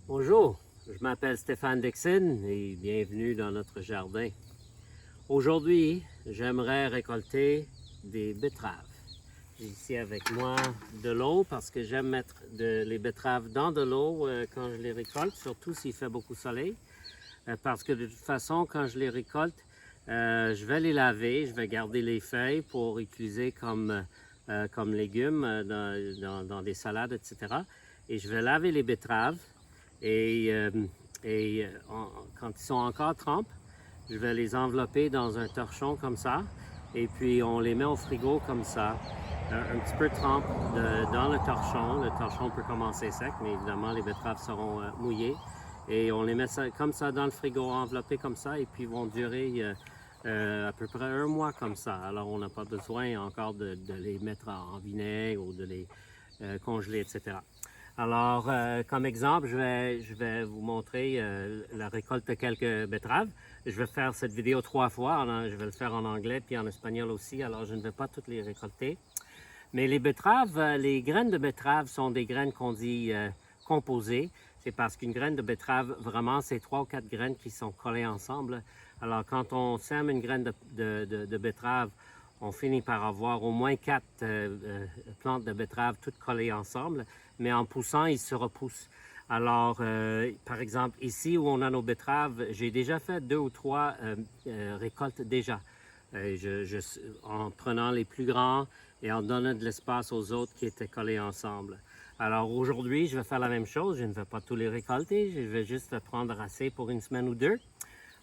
Bonjour, je m'appelle Stéphane Dixon et bienvenue dans notre jardin. Aujourd'hui, j'aimerais récolter des betteraves. J'ai ici avec moi de l'eau parce que j'aime mettre les betteraves dans de l'eau quand je les récolte, surtout s'il fait beaucoup de soleil. Parce que de toute façon, quand je les récolte, je vais les laver, je vais garder les feuilles pour utiliser comme légumes dans des salades, etc. Et je vais laver les betteraves. Quand ils sont encore trempes, je vais les envelopper dans un torchon comme ça. Et puis on les met au frigo comme ça, un petit peu trempe dans le torchon. Le torchon peut commencer sec, mais évidemment les betteraves seront mouillées. Et on les met comme ça dans le frigo, enveloppés comme ça, et puis ils vont durer à peu près un mois comme ça. Alors on n'a pas besoin encore de les mettre en vinaigre ou de les congeler, etc. Alors, comme exemple, je vais vous montrer la récolte de quelques betteraves. Je vais faire cette vidéo 3 fois. Je vais le faire en anglais puis en espagnol aussi, alors je ne vais pas toutes les récolter. Mais les betteraves, les graines de betterave sont des graines qu'on dit composées. C'est parce qu'une graine de betterave, vraiment, c'est 3 ou 4 graines qui sont collées ensemble. Alors, quand on sème une graine de betterave, on finit par avoir au moins 4 plantes de betterave toutes collées ensemble, mais en poussant, ils se repoussent. Alors, par exemple, ici où on a nos betteraves, j'ai déjà fait 2 ou 3 récoltes déjà. En prenant les plus grands et en donnant de l'espace aux autres qui étaient collés ensemble. Alors aujourd'hui, je vais faire la même chose. Je ne vais pas tous les récolter, je vais juste prendre assez pour une semaine ou 2.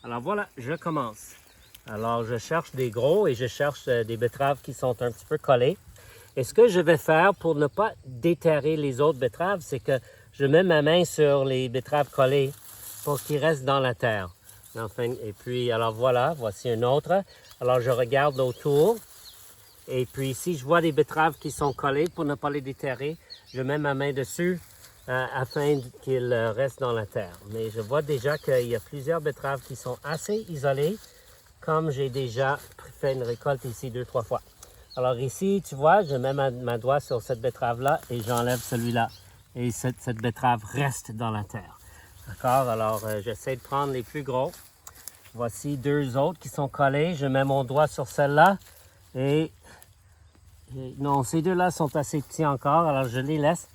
Alors voilà, je commence. Alors je cherche des gros et je cherche des betteraves qui sont un petit peu collées. Et ce que je vais faire pour ne pas déterrer les autres betteraves, c'est que je mets ma main sur les betteraves collées pour qu'ils restent dans la terre. Enfin, et puis, alors voilà, voici une autre. Alors je regarde autour. Et puis si je vois des betteraves qui sont collées, pour ne pas les déterrer, je mets ma main dessus afin qu'ils restent dans la terre. Mais je vois déjà qu'il y a plusieurs betteraves qui sont assez isolées, comme j'ai déjà fait une récolte ici 2-3 fois. Alors ici, tu vois, je mets ma doigt sur cette betterave-là et j'enlève celui-là. Et cette betterave reste dans la terre. D'accord? Alors, j'essaie de prendre les plus gros. Voici 2 autres qui sont collés. Je mets mon doigt sur celle-là et non, ces 2-là sont assez petits encore, alors je les laisse.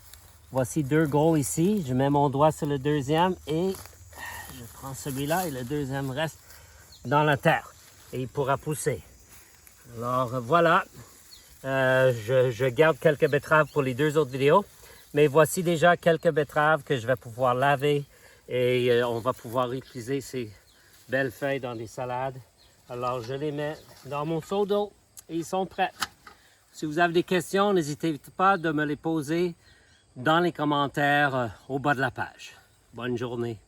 Voici 2 gros ici. Je mets mon doigt sur le deuxième et je prends celui-là et le deuxième reste dans la terre et il pourra pousser. Alors voilà, je garde quelques betteraves pour les 2 autres vidéos, mais voici déjà quelques betteraves que je vais pouvoir laver et on va pouvoir utiliser ces belles feuilles dans des salades. Alors je les mets dans mon seau d'eau et ils sont prêts. Si vous avez des questions, n'hésitez pas de me les poser dans les commentaires au bas de la page. Bonne journée.